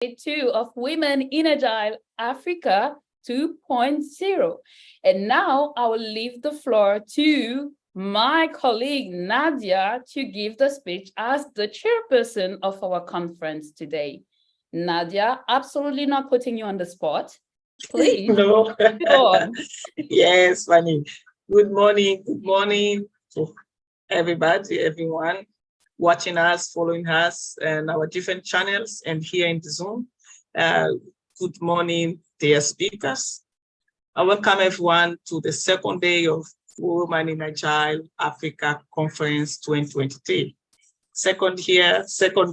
2 of Women in Agile Africa 2.0. And now I will leave the floor to my colleague Nadia to give the speech as the chairperson of our conference today. Nadia, absolutely not putting you on the spot. Please. No. Go on. Yes, Fanny. Good morning to everybody, everyone watching us, following us, and our different channels, and here in the Zoom. Good morning, dear speakers. I welcome everyone to the second day of Women in Agile Africa Conference 2023. Second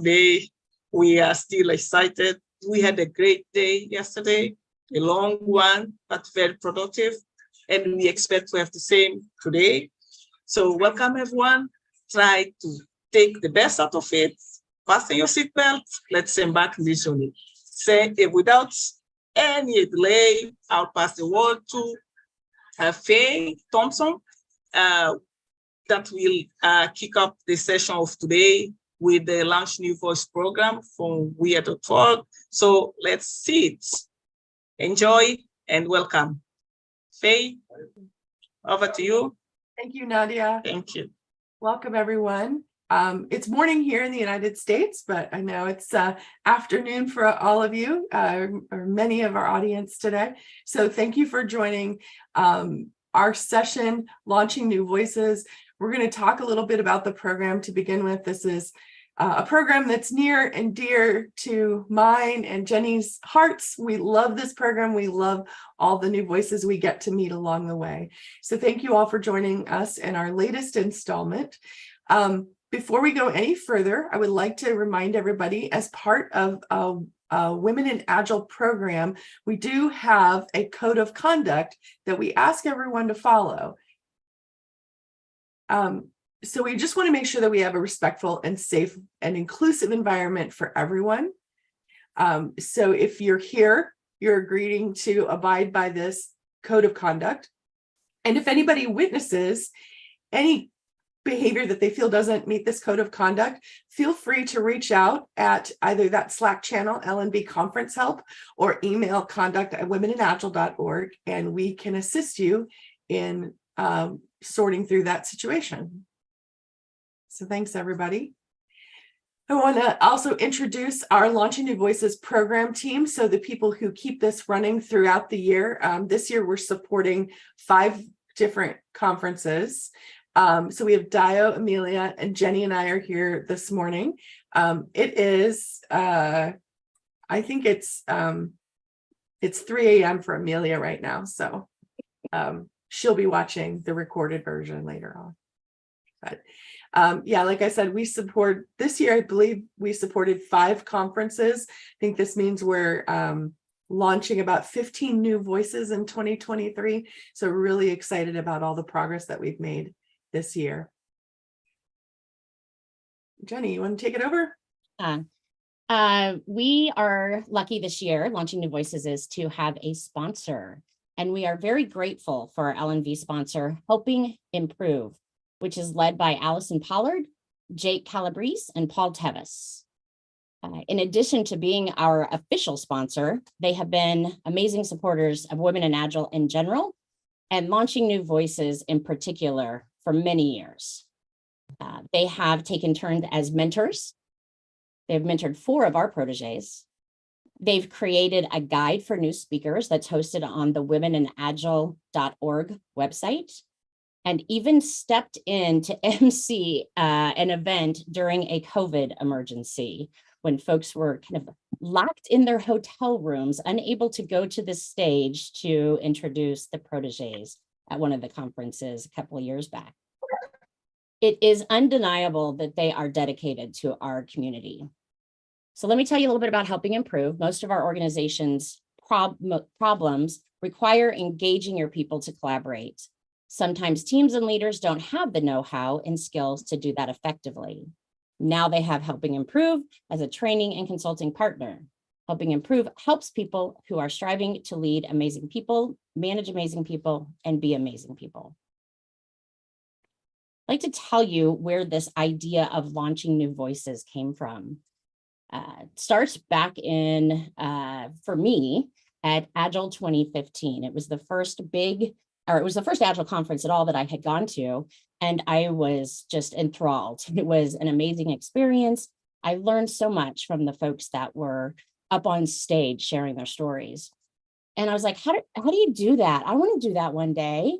day, we are still excited. We had a great day yesterday, a long one, but very productive. And we expect to have the same today. So welcome everyone. Try to take the best out of it. Fasten your seatbelts. Let's embark leisurely. Without any delay, I'll pass the word to Faye Thompson that will kick up the session of today with the Launch New Voice program from LEARNTOR. So let's see it. Enjoy and welcome. Faye, over to you. Thank you, Nadia. Thank you. Welcome, everyone. It's morning here in the United States, but I know it's afternoon for all of you, or many of our audience today. So thank you for joining our session, Launching New Voices. We're going to talk a little bit about the program to begin with. This is a program that's near and dear to mine and Jenny's hearts. We love this program. We love all the new voices we get to meet along the way. So thank you all for joining us in our latest installment. Before we go any further, I would like to remind everybody, as part of a Women in Agile program, we do have a code of conduct that we ask everyone to follow. So we just want to make sure that we have a respectful and safe and inclusive environment for everyone. So if you're here, you're agreeing to abide by this code of conduct. And if anybody witnesses any behavior that they feel doesn't meet this code of conduct, feel free to reach out at either that Slack channel, LNB Conference Help, or email conduct@womeninagile.org, and we can assist you in sorting through that situation. So thanks, everybody. I want to also introduce our Launching New Voices program team. So the people who keep this running throughout the year. This year, we're supporting 5 different conferences. So we have Dio, Amelia, and Jenny and I are here this morning. It is, I think it's 3 a.m. for Amelia right now. So she'll be watching the recorded version later on. But yeah, like I said, we support this year, I believe we supported 5 conferences. I think this means we're launching about 15 new voices in 2023. So we're really excited about all the progress that we've made this year. Jenny, you want to take it over? We are lucky this year, Launching New Voices is to have a sponsor, and we are very grateful for our LNV sponsor, Helping Improve, which is led by Allison Pollard, Jake Calabrese, and Paul Tevis. In addition to being our official sponsor, they have been amazing supporters of Women in Agile in general, and Launching New Voices in particular for many years. They have taken turns as mentors. They've mentored 4 of our proteges. They've created a guide for new speakers that's hosted on the womeninagile.org website, and even stepped in to MC an event during a COVID emergency when folks were kind of locked in their hotel rooms, unable to go to the stage to introduce the proteges at one of the conferences a couple of years back. It is undeniable that they are dedicated to our community. So let me tell you a little bit about Helping Improve. Most of our organization's problems require engaging your people to collaborate. Sometimes teams and leaders don't have the know-how and skills to do that effectively. Now they have Helping Improve as a training and consulting partner. Helping Improve helps people who are striving to lead amazing people, manage amazing people, and be amazing people. I'd like to tell you where this idea of launching new voices came from. Starts back in, for me, at Agile 2015. It was the first Agile conference at all that I had gone to, and I was just enthralled. It was an amazing experience. I learned so much from the folks that were up on stage sharing their stories. And I was like, how do you do that? I want to do that one day.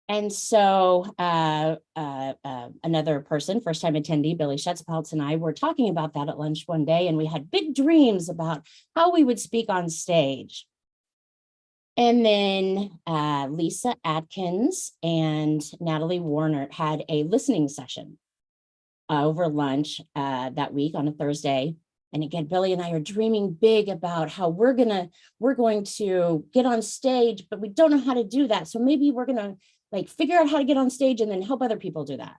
And so another person, first-time attendee, Billy Schutzpeltz, and I were talking about that at lunch one day, and we had big dreams about how we would speak on stage. And then Lisa Atkins and Natalie Warner had a listening session over lunch that week on a Thursday. And again, Billy and I are dreaming big about how we're going to get on stage, but we don't know how to do that. So maybe we're going to like figure out how to get on stage and then help other people do that.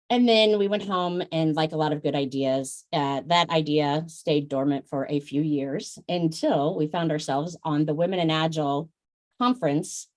And then we went home, and like a lot of good ideas, that idea stayed dormant for a few years until we found ourselves on the Women in Agile conference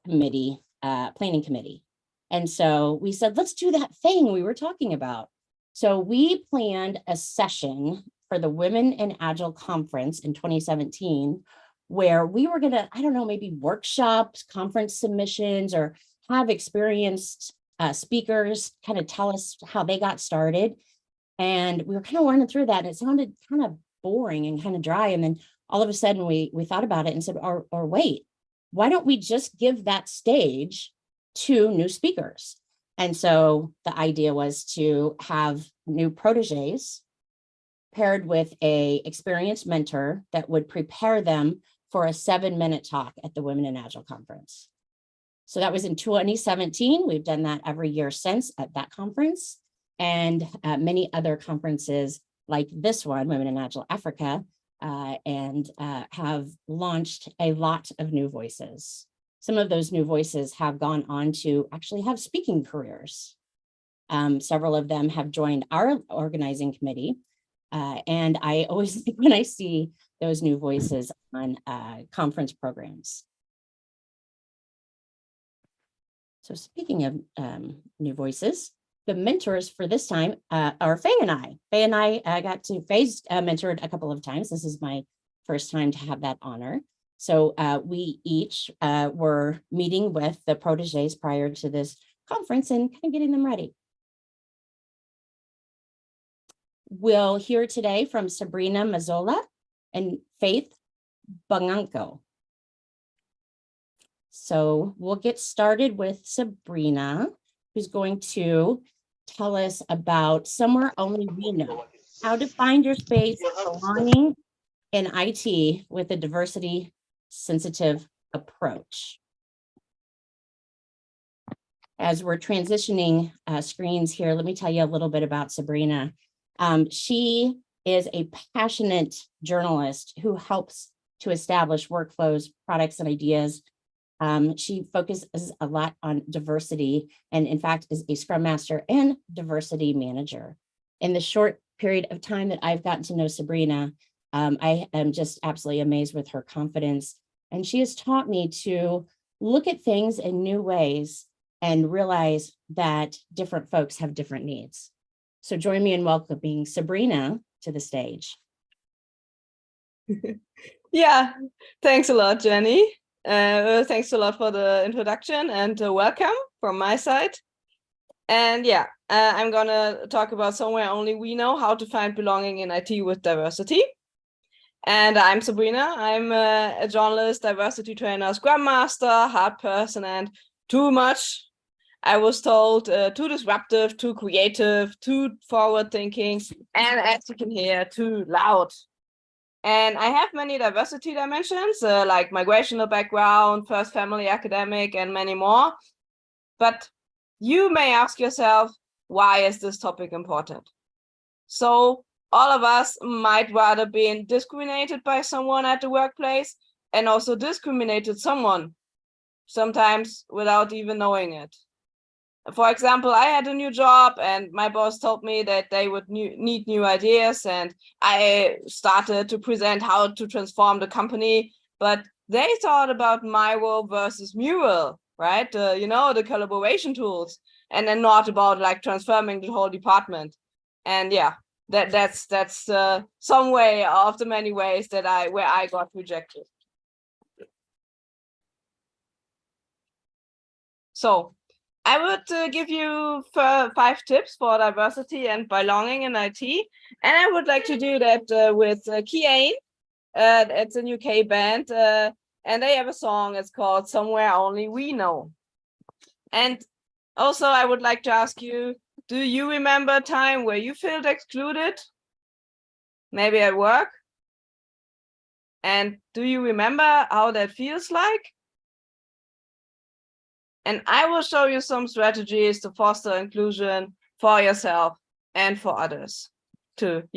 committee, planning committee. And so we said, let's do that thing we were talking about. So we planned a session for the Women in Agile conference in 2017, where we were going to, I don't know, maybe workshops, conference submissions, or have experienced speakers kind of tell us how they got started. And we were kind of running through that, and it sounded kind of boring and kind of dry. And then all of a sudden we thought about it and said, or wait, why don't we just give that stage to new speakers? And so the idea was to have new proteges paired with an experienced mentor that would prepare them for a 7-minute talk at the Women in Agile conference. So that was in 2017. We've done that every year since at that conference, and many other conferences like this one, Women in Agile Africa, and have launched a lot of new voices. Some of those new voices have gone on to actually have speaking careers. Several of them have joined our organizing committee. And I always think when I see those new voices on conference programs. So speaking of new voices, the mentors for this time are Faye and I. Faye and I Faye's mentored a couple of times. This is my first time to have that honor. So we each were meeting with the proteges prior to this conference and kind of getting them ready. We'll hear today from Sabrina Mazzola and Faith Banganco. So we'll get started with Sabrina, who's going to tell us about Somewhere Only We Know, how to find your space belonging in IT with a diversity sensitive approach. As we're transitioning screens here, let me tell you a little bit about Sabrina. She is a passionate journalist who helps to establish workflows, products, and ideas. She focuses a lot on diversity, and in fact is a Scrum Master and diversity manager. In the short period of time that I've gotten to know Sabrina, I am just absolutely amazed with her confidence. And she has taught me to look at things in new ways and realize that different folks have different needs. So join me in welcoming Sabrina to the stage. Yeah, thanks a lot, Jenny. Thanks a lot for the introduction and welcome from my side. And yeah, I'm gonna talk about Somewhere Only We Know, how to find belonging in IT with diversity. And I'm Sabrina. I'm a journalist, diversity trainer, Scrum Master, hard person, and too much. I was told too disruptive, too creative, too forward thinking, and as you can hear, too loud. And I have many diversity dimensions, like migrational background, first family academic, and many more. But you may ask yourself, why is this topic important? So all of us might rather be discriminated by someone at the workplace and also discriminated someone, sometimes without even knowing it. For example, I had a new job and my boss told me that they would need new ideas, and I started to present how to transform the company, but they thought about Miro versus Mural, right? The collaboration tools, and then not about like transforming the whole department. And yeah, that's some way of the many ways that where I got rejected. So I would give you 5 tips for diversity and belonging in IT, and I would like to do that with Kian. It's a UK band, and they have a song. It's called "Somewhere Only We Know." And also, I would like to ask you: do you remember a time where you felt excluded? Maybe at work. And do you remember how that feels like? And I will show you some strategies to foster inclusion for yourself and for others to,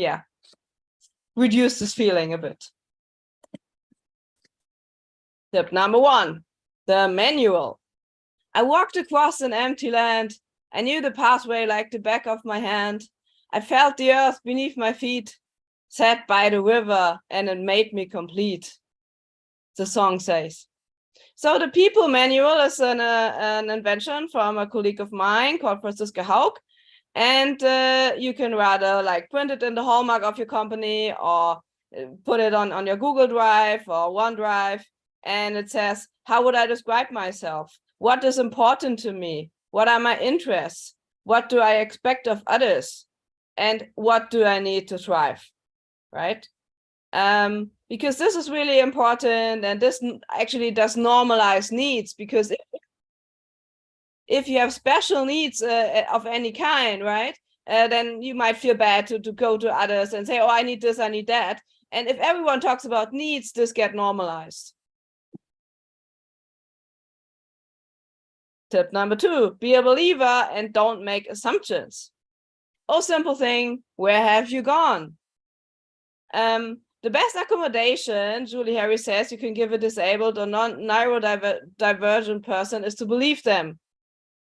reduce this feeling a bit. Tip number 1, the manual. I walked across an empty land. I knew the pathway like the back of my hand. I felt the earth beneath my feet, sat by the river, and it made me complete, the song says. So the people manual is an invention from a colleague of mine called Franziska Haug. And you can rather like print it in the hallmark of your company or put it on your Google Drive or OneDrive. And it says, how would I describe myself? What is important to me? What are my interests? What do I expect of others? And what do I need to thrive, right? Because this is really important, and this actually does normalize needs, because if you have special needs of any kind, right, then you might feel bad to go to others and say, oh, I need this, I need that. And if everyone talks about needs, this gets normalized. Tip number 2, be a believer and don't make assumptions. Oh, simple thing, where have you gone? The best accommodation, Julie Harris says, you can give a disabled or non-neurodivergent person is to believe them,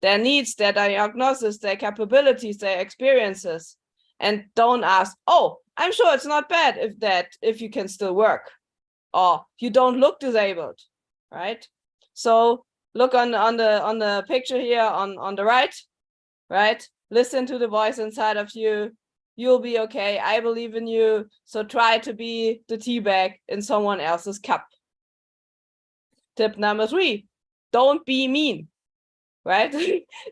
their needs, their diagnosis, their capabilities, their experiences, and don't ask, oh, I'm sure it's not bad if you can still work, or you don't look disabled, right? So look on the picture here on the right? Listen to the voice inside of you. You'll be okay. I believe in you. So try to be the tea bag in someone else's cup. Tip number 3, don't be mean, right?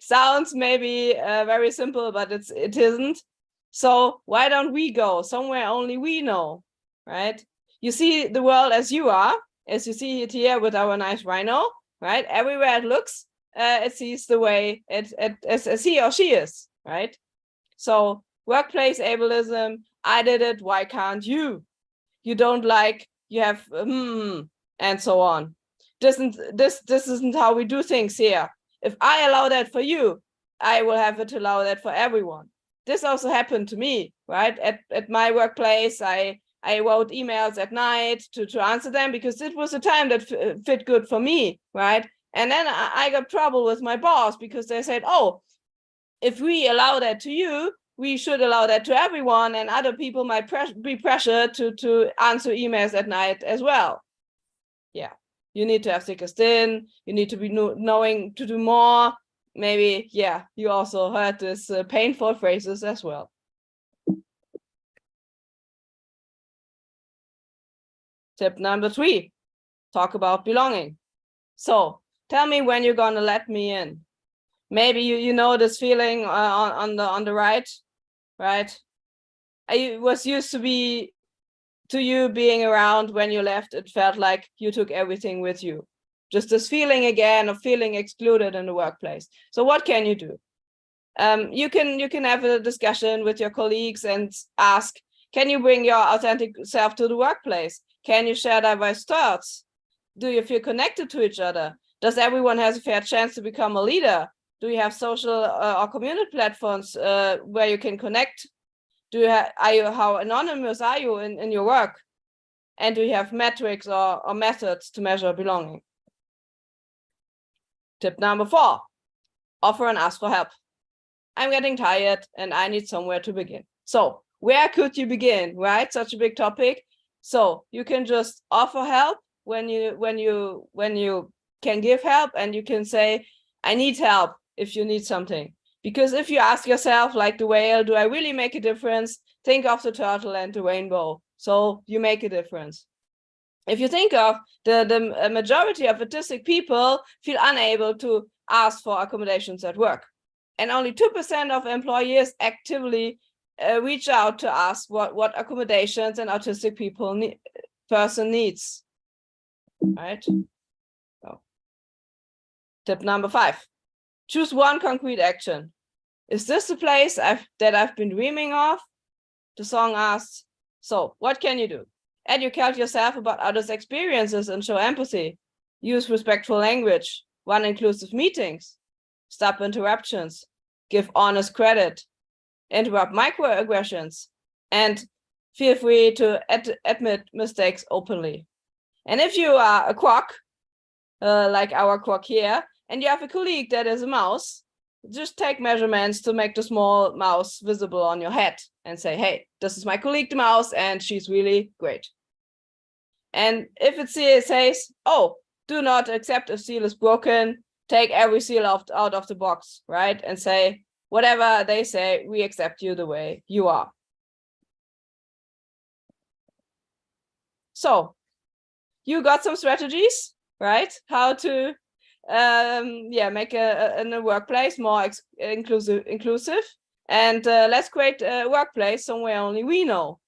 Sounds maybe very simple, but it isn't. So why don't we go somewhere only we know, right? You see the world as you are, as you see it here with our nice rhino, right? Everywhere it looks, it sees the way as he or she is, right? So workplace ableism, I did it, why can't you? You don't like, you have, and so on. This isn't how we do things here. If I allow that for you, I will have to allow that for everyone. This also happened to me, right? At my workplace, I wrote emails at night to answer them because it was a time that fit good for me, right? And then I got trouble with my boss because they said, oh, if we allow that to you, we should allow that to everyone, and other people might be pressured to answer emails at night as well. Yeah, you need to have thicker skin. You need to be knowing to do more. Maybe, yeah, you also heard this painful phrases as well. Tip number 3, talk about belonging. So tell me when you're gonna let me in. Maybe you know this feeling on the right? I was used to you being around when you left. It felt like you took everything with you. Just this feeling again of feeling excluded in the workplace. So what can you do? You can have a discussion with your colleagues and ask, can you bring your authentic self to the workplace? Can you share diverse thoughts? Do you feel connected to each other? Does everyone have a fair chance to become a leader? Do you have social or community platforms where you can connect? How anonymous are you in your work? And do you have metrics or methods to measure belonging? Tip number 4, offer and ask for help. I'm getting tired and I need somewhere to begin. So where could you begin, right? Such a big topic. So you can just offer help when you can give help, and you can say, I need help if you need something. Because if you ask yourself, like the whale, do I really make a difference? think of the turtle and the rainbow. So you make a difference. If you think of the majority of autistic people feel unable to ask for accommodations at work. And only 2% of employers actively reach out to ask what accommodations an autistic person needs, right? So, tip number 5, choose one concrete action. Is this the place that I've been dreaming of? The song asks, so what can you do? Educate yourself about others' experiences and show empathy. Use respectful language. Run inclusive meetings. Stop interruptions. Give honest credit. Interrupt microaggressions. And feel free to admit mistakes openly. And if you are a croc, like our croc here, and you have a colleague that is a mouse, just take measurements to make the small mouse visible on your head and say, hey, this is my colleague, the mouse, and she's really great. And if it says, oh, do not accept if seal is broken, take every seal out of the box, right? And say, whatever they say, we accept you the way you are. So you got some strategies, right? How to make a workplace more inclusive. And let's create a workplace somewhere only we know.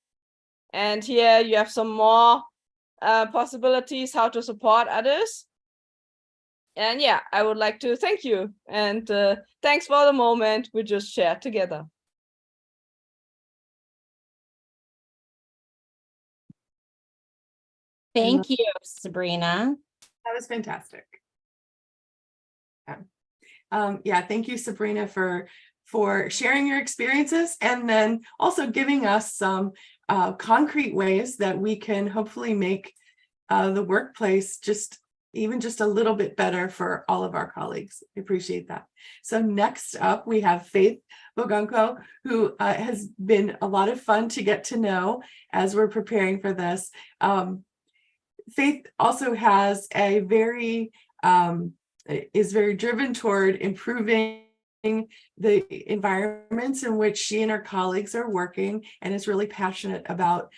And here you have some more possibilities how to support others. And yeah, I would like to thank you. And thanks for the moment we just shared together. Thank you, Sabrina. That was fantastic. Yeah, thank you, Sabrina, for sharing your experiences and then also giving us some concrete ways that we can hopefully make the workplace even just a little bit better for all of our colleagues. I appreciate that. So next up, we have Faith Bogonko, who has been a lot of fun to get to know as we're preparing for this. Faith also has a is very driven toward improving the environments in which she and her colleagues are working, and is really passionate about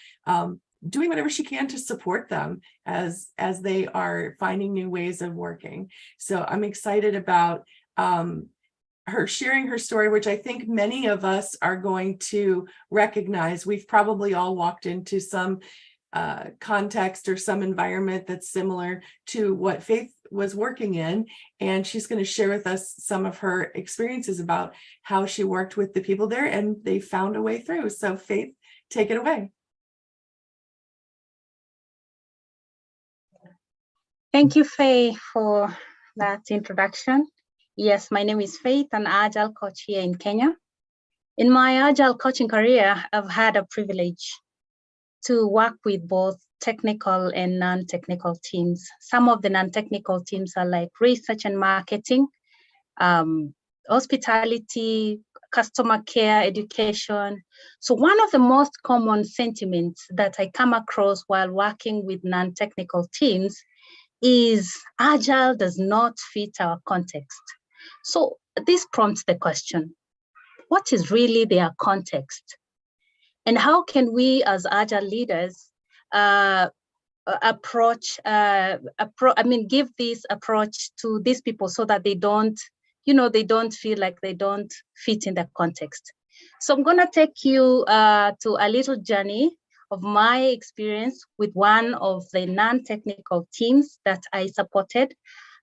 doing whatever she can to support them as they are finding new ways of working. So I'm excited about her sharing her story, which I think many of us are going to recognize. We've probably all walked into some context or some environment that's similar to what Faith was working in, and she's going to share with us some of her experiences about how she worked with the people there and they found a way through. So Faith, take it away. Thank you, Faye, for that introduction. Yes, my name is Faith, an Agile coach here in Kenya. In my Agile coaching career, I've had a privilege to work with both technical and non-technical teams. Some of the non-technical teams are like research and marketing, hospitality, customer care, education. So one of the most common sentiments that I come across while working with non-technical teams is Agile does not fit our context. So this prompts the question, what is really their context? And how can we as Agile leaders give this approach to these people so that they don't feel like they don't fit in the context. So I'm gonna take you to a little journey of my experience with one of the non-technical teams that I supported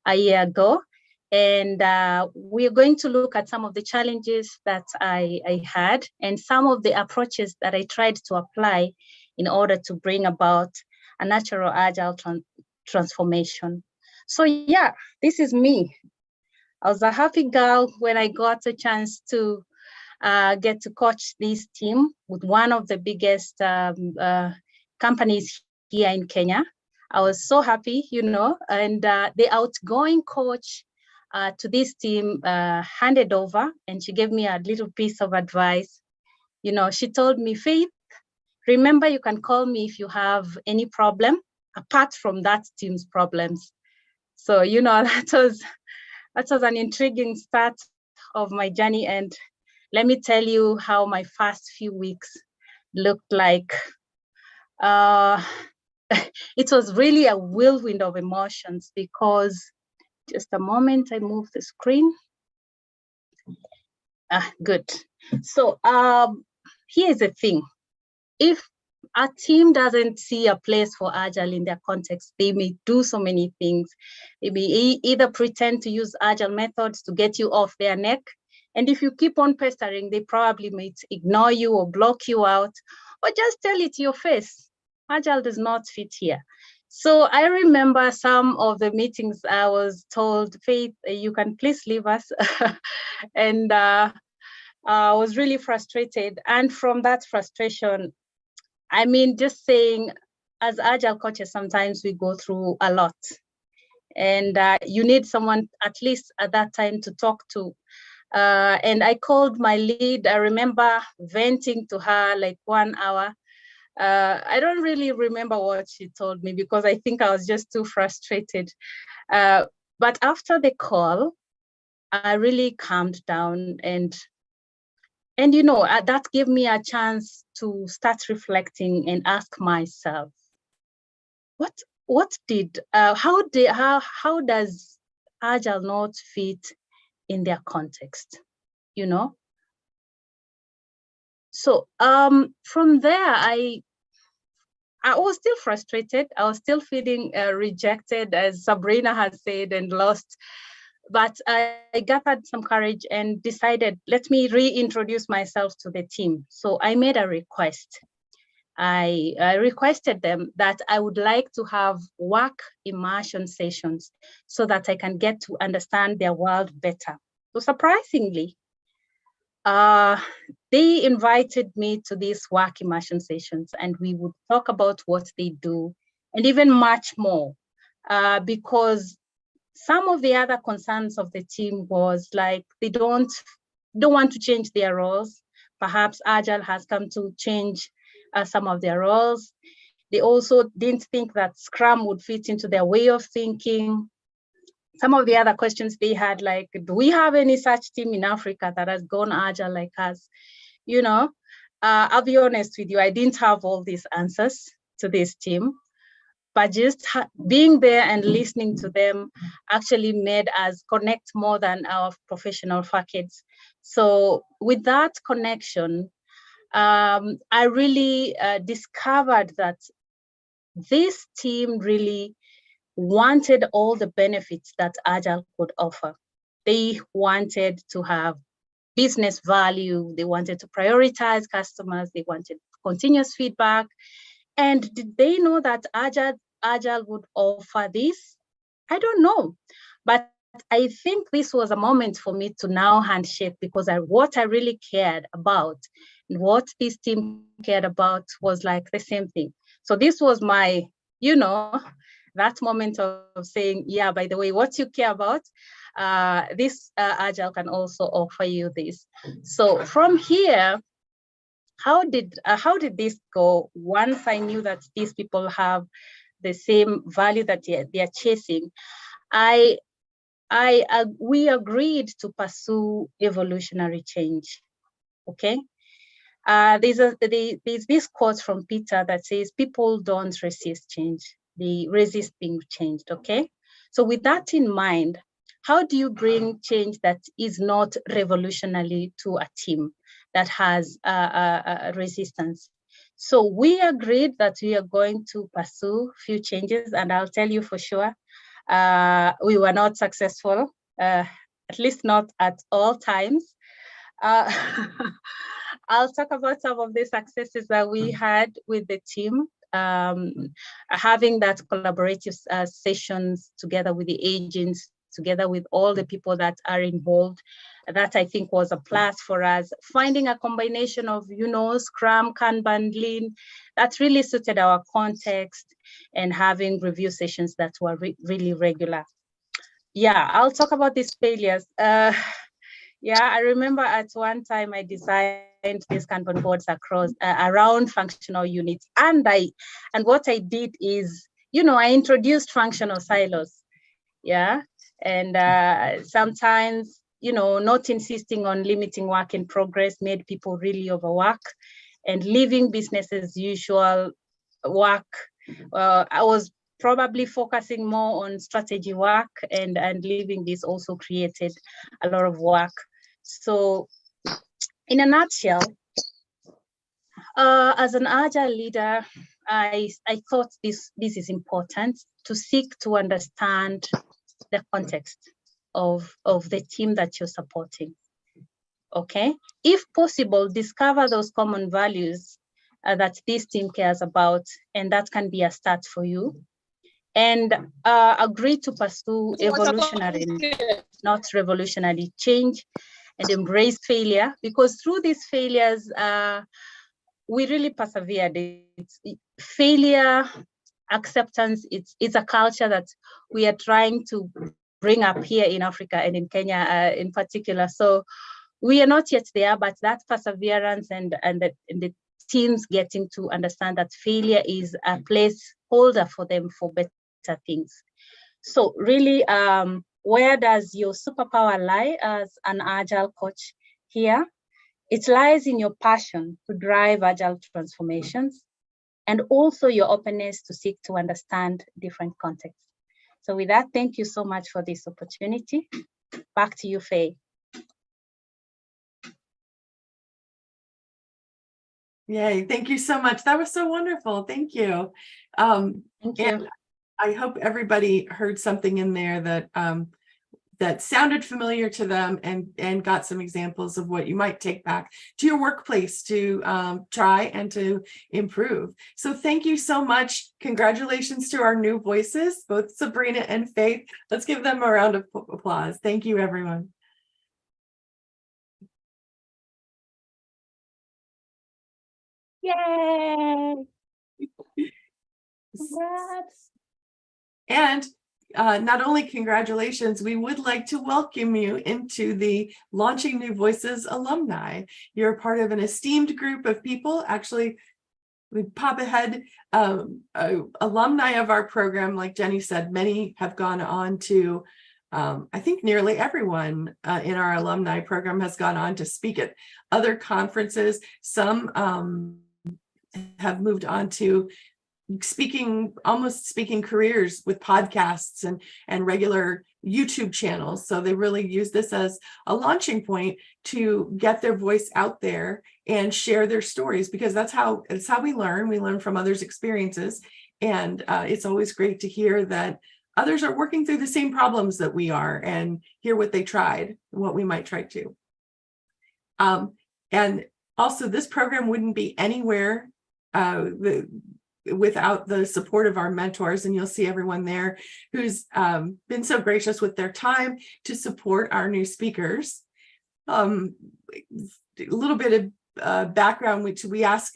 a year ago. And we're going to look at some of the challenges that I had and some of the approaches that I tried to apply in order to bring about a natural Agile transformation. So yeah, this is me. I was a happy girl when I got a chance to get to coach this team with one of the biggest companies here in Kenya. I was so happy, and the outgoing coach to this team handed over, and she gave me a little piece of advice. She told me, Faith, remember you can call me if you have any problem apart from that team's problems. So, that was an intriguing start of my journey. And let me tell you how my first few weeks looked like it was really a whirlwind of emotions, because just a moment, I move the screen. Good. So here's the thing. If a team doesn't see a place for Agile in their context, they may do so many things. They may either pretend to use Agile methods to get you off their neck. And if you keep on pestering, they probably might ignore you or block you out, or just tell it to your face. Agile does not fit here. So I remember some of the meetings I was told, Faith, you can please leave us. And I was really frustrated. And from that frustration, I mean, just saying, as Agile coaches, sometimes we go through a lot. And you need someone, at least at that time, to talk to. And I called my lead. I remember venting to her like 1 hour. I don't really remember what she told me, because I think I was just too frustrated. But after the call, I really calmed down, and you know, that gave me a chance to start reflecting and ask myself, how does Agile not fit in their context, you know? So from there, I was still frustrated. I was still feeling rejected, as Sabrina has said, and lost. But I gathered some courage and decided, let me reintroduce myself to the team. So I made a request. I requested them that I would like to have work immersion sessions so that I can get to understand their world better. So surprisingly, they invited me to these work immersion sessions, and we would talk about what they do and even much more, because some of the other concerns of the team was like, they don't want to change their roles. Perhaps Agile has come to change some of their roles. They also didn't think that Scrum would fit into their way of thinking. Some of the other questions they had, like, do we have any such team in Africa that has gone Agile like us? You know, I'll be honest with you, I didn't have all these answers to this team, but just being there and listening to them actually made us connect more than our professional facades. So with that connection, I really discovered that this team really wanted all the benefits that Agile could offer. They wanted to have business value. They wanted to prioritize customers. They wanted continuous feedback. And did they know that Agile would offer this? I don't know. But I think this was a moment for me to now handshake, because what I really cared about and what this team cared about was like the same thing. So this was my, you know, that moment of saying, yeah, by the way, what you care about, this Agile can also offer you this. So from here, how did this go? Once I knew that these people have the same value that they're chasing, we agreed to pursue evolutionary change. Okay. There's this quote from Peter that says, people don't resist change, they resist being changed. Okay. So with that in mind, how do you bring change that is not revolutionary to a team that has resistance? So we agreed that we are going to pursue few changes, and I'll tell you for sure, we were not successful, at least not at all times. I'll talk about some of the successes that we had with the team, having that collaborative sessions together with the agents, together with all the people that are involved. That I think was a plus for us. Finding a combination of, you know, Scrum, Kanban, Lean, that really suited our context, and having review sessions that were really regular. Yeah, I'll talk about these failures. Yeah, I remember at one time I designed these Kanban boards across around functional units, and what I did is, you know, I introduced functional silos. Yeah, and sometimes, you know, not insisting on limiting work in progress made people really overwork. and leaving business as usual work. I was probably focusing more on strategy work, and leaving this also created a lot of work. So in a nutshell, as an Agile leader, I thought this is important to seek to understand the context of the team that you're supporting. Okay, if possible, discover those common values that this team cares about, and that can be a start for you. And agree to pursue evolutionary, not revolutionary change, and embrace failure, because through these failures, we really persevered. Failure, acceptance, it's a culture that we are trying to bring up here in Africa and in Kenya in particular. So we are not yet there, but that perseverance and the teams getting to understand that failure is a placeholder for them for better things. So really, where does your superpower lie as an Agile coach here? It lies in your passion to drive Agile transformations, and also your openness to seek to understand different contexts. So with that, thank you so much for this opportunity. Back to you, Faye. Yay, thank you so much. That was so wonderful. Thank you. Thank you. And I hope everybody heard something in there that that sounded familiar to them, and got some examples of what you might take back to your workplace to try and to improve. So thank you so much. Congratulations to our new voices, both Sabrina and Faith. Let's give them a round of applause. Thank you, everyone. Yay! Congrats. And not only congratulations, we would like to welcome you into the Launching New Voices alumni. You're part of an esteemed group of people. Actually, we pop ahead, alumni of our program, like Jenny said, many have gone on to, I think nearly everyone in our alumni program has gone on to speak at other conferences. Some have moved on to almost speaking careers with podcasts and regular YouTube channels. So they really use this as a launching point to get their voice out there and share their stories, because it's how we learn. We learn from others' experiences. And it's always great to hear that others are working through the same problems that we are, and hear what they tried and what we might try to. And also, this program wouldn't be anywhere without the support of our mentors, and you'll see everyone there who's been so gracious with their time to support our new speakers. A little bit of background, which we ask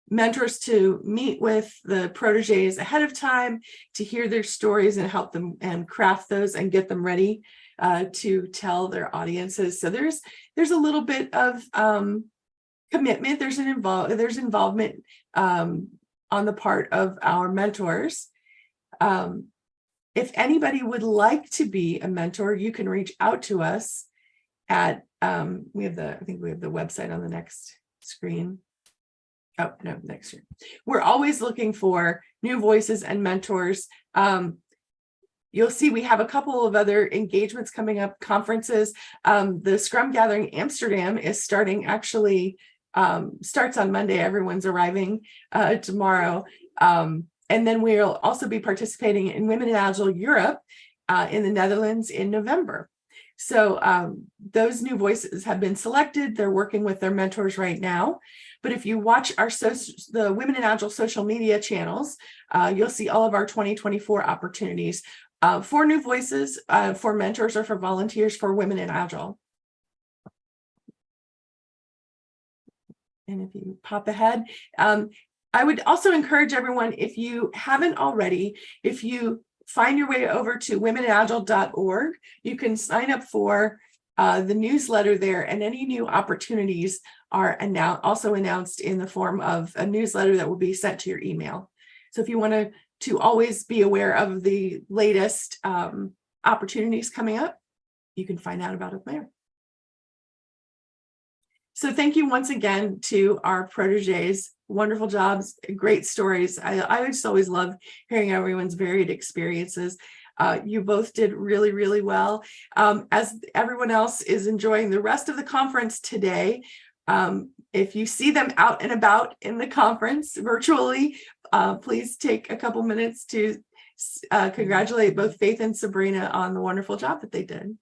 mentors to meet with the proteges ahead of time to hear their stories and help them and craft those and get them ready to tell their audiences. So there's a little bit of commitment. There's involvement on the part of our mentors. If anybody would like to be a mentor, you can reach out to us at I think we have the website on the next screen. Oh, no, next year. We're always looking for new voices and mentors. You'll see we have a couple of other engagements coming up, conferences. The Scrum Gathering Amsterdam is starting, actually starts on Monday. Everyone's arriving tomorrow. And then we'll also be participating in Women in Agile Europe in the Netherlands in November. So those new voices have been selected. They're working with their mentors right now. But if you watch the Women in Agile social media channels, you'll see all of our 2024 opportunities for new voices, for mentors, or for volunteers for Women in Agile. And if you pop ahead, I would also encourage everyone, if you haven't already, if you find your way over to womenagile.org, you can sign up for the newsletter there, and any new opportunities are also announced in the form of a newsletter that will be sent to your email. So if you want to always be aware of the latest opportunities coming up, you can find out about it there. So thank you once again to our proteges. Wonderful jobs, great stories. I just always love hearing everyone's varied experiences. You both did really, really well. As everyone else is enjoying the rest of the conference today, if you see them out and about in the conference virtually, please take a couple minutes to congratulate both Faith and Sabrina on the wonderful job that they did.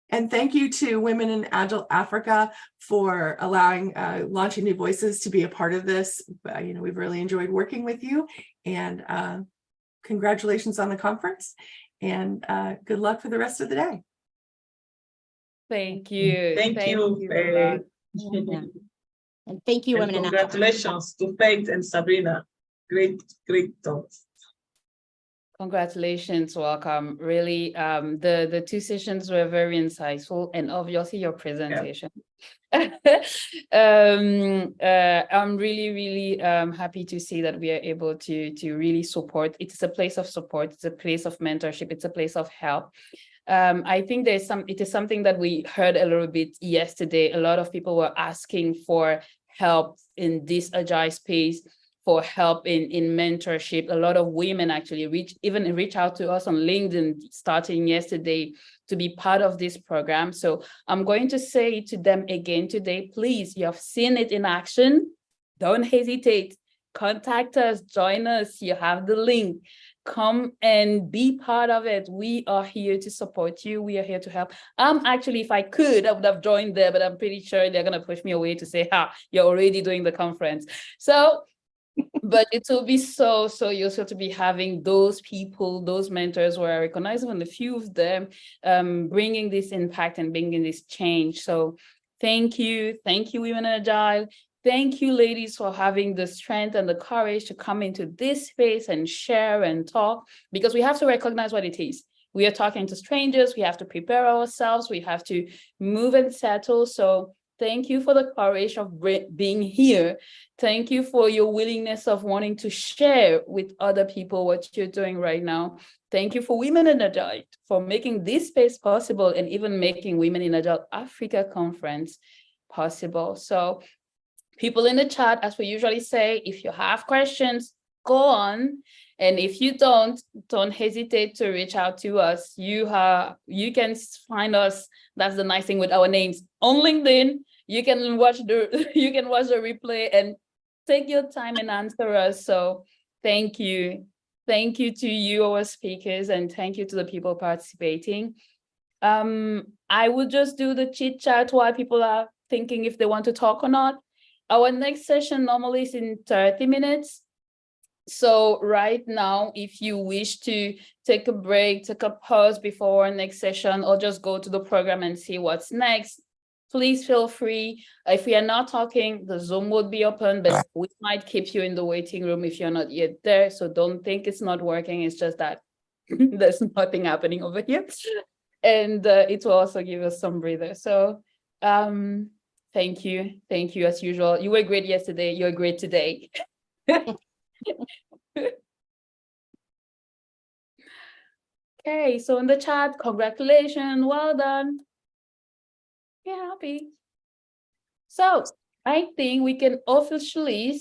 And thank you to Women in Agile Africa for allowing Launching New Voices to be a part of this. We've really enjoyed working with you, and congratulations on the conference, and good luck for the rest of the day. Thank you. Thank you, Faith. Yeah. And thank you, And Women in congratulations to Faith and Sabrina. Great thoughts. Congratulations, welcome. Really, the two sessions were very insightful, and obviously your presentation. Yeah. I'm really happy to see that we are able to really support. It's a place of support. It's a place of mentorship. It's a place of help. I think it is something that we heard a little bit yesterday. A lot of people were asking for help in this Agile space, for help in mentorship. A lot of women actually reach out to us on LinkedIn starting yesterday to be part of this program. So I'm going to say to them again today, please, you have seen it in action. Don't hesitate. Contact us, join us. You have the link. Come and be part of it. We are here to support you. We are here to help. Actually, if I could, I would have joined there, but I'm pretty sure they're going to push me away to say, you're already doing the conference. So, but it will be so useful to be having those people, those mentors, where I recognize even a few of them bringing this impact and bringing this change. So thank you, Women in Agile. Thank you, ladies, for having the strength and the courage to come into this space and share and talk, because we have to recognize what it is. We are talking to strangers. We have to prepare ourselves. We have to move and settle. So thank you for the courage of being here. Thank you for your willingness of wanting to share with other people what you're doing right now. Thank you for Women in Agile for making this space possible, and even making Women in Agile Africa conference possible. So people in the chat, as we usually say, if you have questions, go on. And if you don't hesitate to reach out to us. You can find us, that's the nice thing with our names, on LinkedIn. You can watch the replay and take your time and answer us. So thank you. Thank you to you, our speakers, and thank you to the people participating. I will just do the chit chat while people are thinking if they want to talk or not. Our next session normally is in 30 minutes. So right now, if you wish to take a break, take a pause before our next session, or just go to the program and see what's next, please feel free. If we are not talking, the Zoom would be open, but we might keep you in the waiting room if you're not yet there. So don't think it's not working. It's just that there's nothing happening over here. And it will also give us some breather. So thank you as usual. You were great yesterday. You're great today. Okay, so in the chat, congratulations, well done. Yeah, happy. So I think we can officially